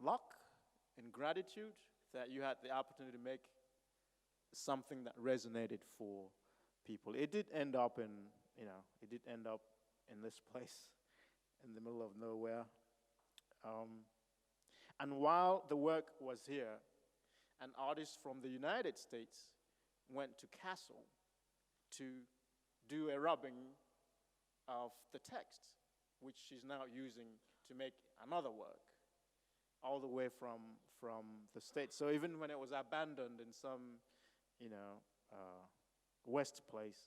luck and gratitude that you had the opportunity to make something that resonated for people. It did end up in, it did end up in this place in the middle of nowhere. And while the work was here, an artist from the United States went to Castle to do a rubbing of the text, which she's now using to make another work, all the way from the States. So even when it was abandoned in some, West place,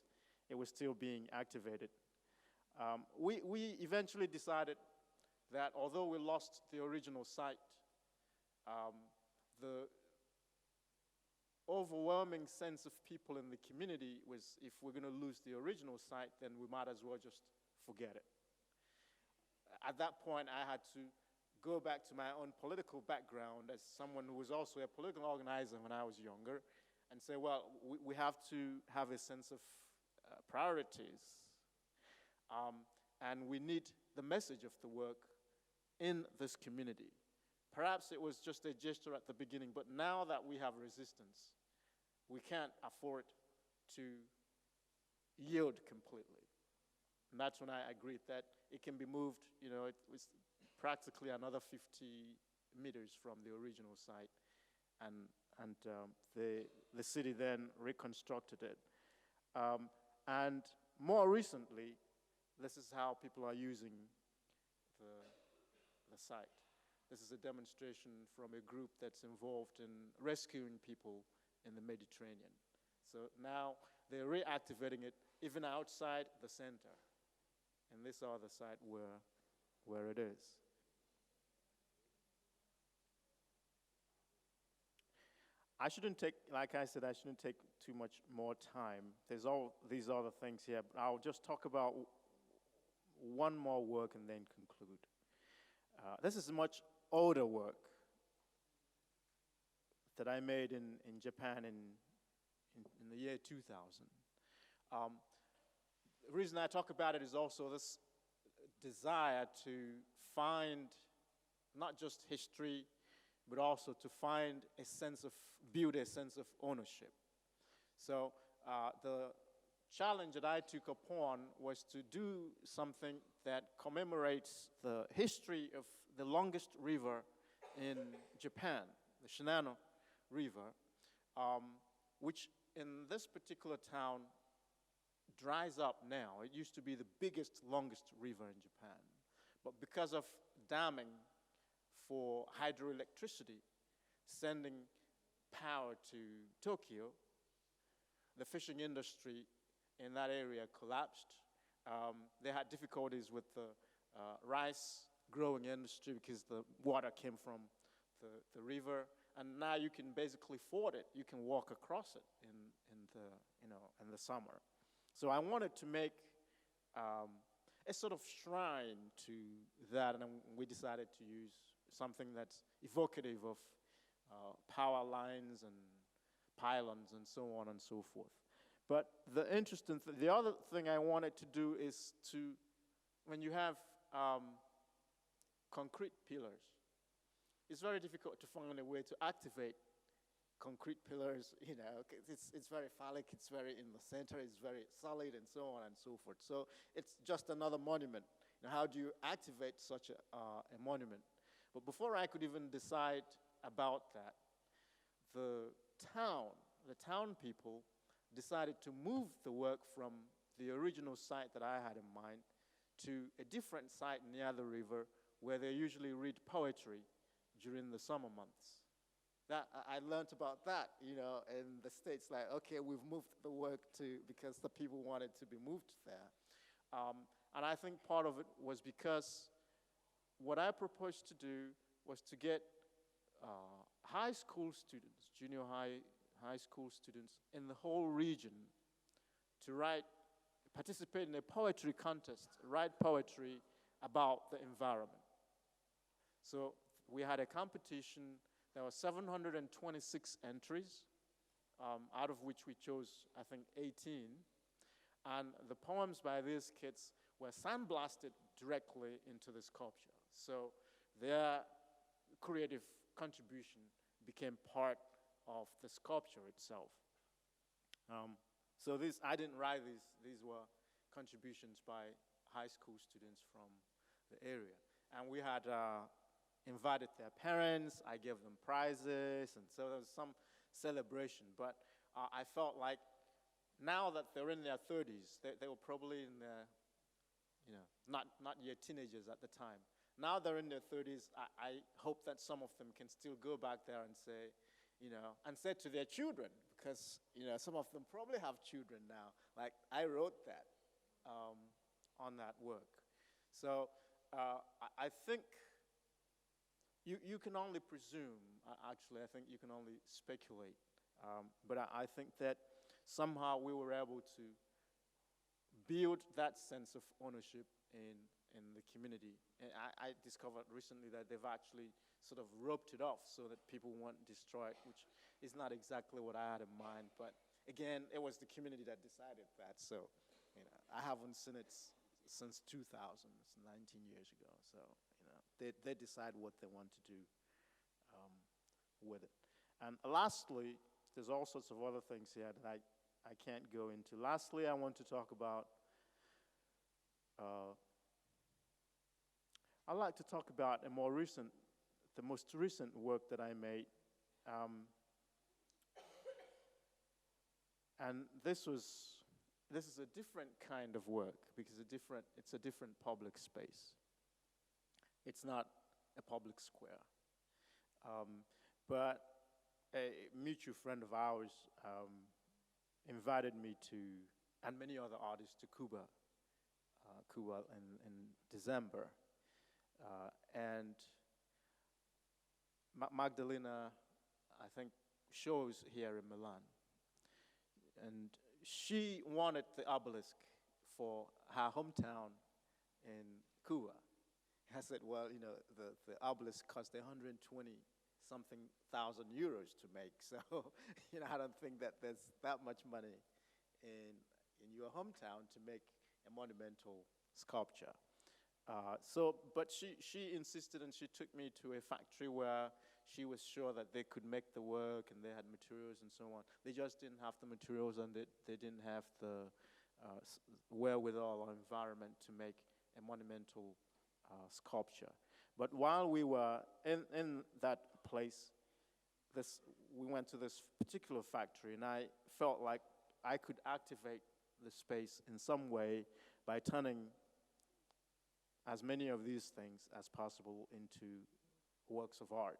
it was still being activated. We eventually decided that although we lost the original site, the overwhelming sense of people in the community was, if we're going to lose the original site, then we might as well just forget it. At that point, I had to go back to my own political background as someone who was also a political organizer when I was younger, and say, well, we have to have a sense of priorities, and we need the message of the work in this community. Perhaps it was just a gesture at the beginning, but now that we have resistance, we can't afford to yield completely. And that's when I agreed that it can be moved, it was practically another 50 meters from the original site, and the city then reconstructed it. And more recently, this is how people are using the site. This is a demonstration from a group that's involved in rescuing people in the Mediterranean. So now they're reactivating it even outside the center. And this are the site where it is. Like I said, I shouldn't take too much more time. There's all these other things here, but I'll just talk about one more work and then conclude. This is a much older work that I made in Japan in the year 2000. The reason I talk about it is also this desire to find not just history, but also to build a sense of ownership. So the challenge that I took upon was to do something that commemorates the history of the longest river in Japan, the Shinano River, which in this particular town dries up now. It used to be the biggest, longest river in Japan. But because of damming for hydroelectricity, sending power to Tokyo, the fishing industry in that area collapsed. They had difficulties with the rice growing industry because the water came from the river, and now you can basically ford it. You can walk across it in the summer. So I wanted to make a sort of shrine to that, and we decided to use something that's evocative of power lines and pylons and so on and so forth. But the other thing I wanted to do is when you have concrete pillars, it's very difficult to find a way to activate concrete pillars. It's very phallic, it's very in the center, it's very solid, and so on and so forth. So it's just another monument. How do you activate such a monument? But before I could even decide about that, the town people decided to move the work from the original site that I had in mind to a different site near the river where they usually read poetry during the summer months. That I learned about that, in the States, like, okay, we've moved the work because the people wanted to be moved there. And I think part of it was because what I proposed to do was to get high school students, junior high school students in the whole region to participate in a poetry contest, write poetry about the environment. So we had a competition. There were 726 entries, out of which we chose, I think, 18. And the poems by these kids were sandblasted directly into the sculpture. So their creative contribution became part of the sculpture itself. So I didn't write these. These were contributions by high school students from the area. And we had invited their parents. I gave them prizes, and so there was some celebration. But I felt like now that they're in their 30s, they were probably in their, not yet teenagers at the time. Now they're in their 30s. I hope that some of them can still go back there and say, and say to their children, because, some of them probably have children now. Like, I wrote that on that work. So I think you can only presume. Actually, I think you can only speculate. But I think that somehow we were able to build that sense of ownership in the community. And I discovered recently that they've actually sort of roped it off so that people won't destroy it, which is not exactly what I had in mind. But again, it was the community that decided that. So, I haven't seen it since 2000. It's 19 years ago. So, they decide what they want to do with it. And lastly, there's all sorts of other things here that I can't go into. Lastly, I want to talk about I'd like to talk about the most recent work that I made. And this is a different kind of work because it's a different public space. It's not a public square. But a mutual friend of ours invited me and many other artists to Cuba in December. And Magdalena, I think, shows here in Milan. And she wanted the obelisk for her hometown in Cuba. I said, well, the obelisk cost 120-something thousand euros to make. So, I don't think that there's that much money in your hometown to make a monumental sculpture. But she insisted, and she took me to a factory where she was sure that they could make the work, and they had materials and so on. They just didn't have the materials, and they didn't have the wherewithal or environment to make a monumental sculpture. But while we were in that place, we went to this particular factory, and I felt like I could activate the space in some way by turning as many of these things as possible into works of art.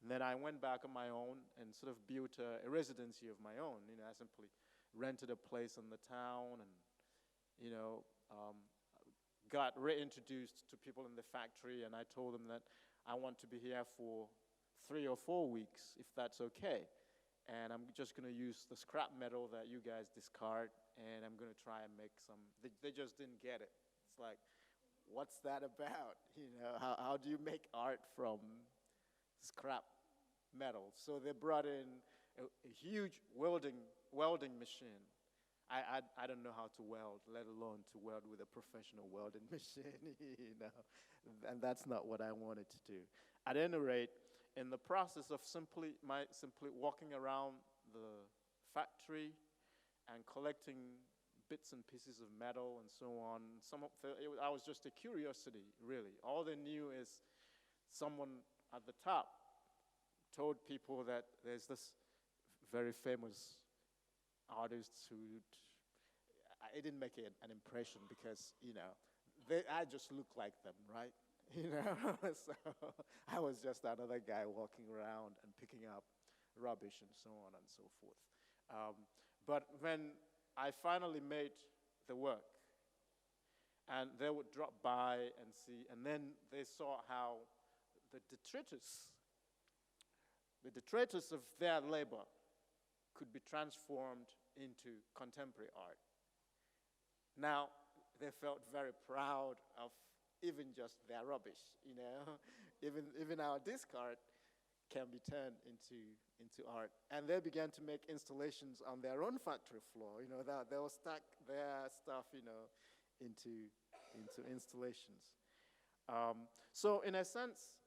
And then I went back on my own and sort of built a residency of my own. I simply rented a place in the town and, got reintroduced to people in the factory, and I told them that I want to be here for 3 or 4 weeks, if that's okay. And I'm just going to use the scrap metal that you guys discard, and I'm going to try and make some. They just didn't get it. It's like, what's that about? How do you make art from scrap metal? So they brought in a huge welding machine. I don't know how to weld, let alone to weld with a professional welding machine, and that's not what I wanted to do. At any rate, in the process of simply walking around the factory and collecting bits and pieces of metal and so on, I was just a curiosity, really. All they knew is someone at the top told people that there's this very famous artist who it didn't make an impression because I just looked like them, right? So I was just another guy walking around and picking up rubbish and so on and so forth. But when I finally made the work, and they would drop by and see, and then they saw how the detritus of their labor could be transformed into contemporary art. Now, they felt very proud of even just their rubbish, Even our discard can be turned into art. And they began to make installations on their own factory floor, they will stack their stuff, into installations. So in a sense,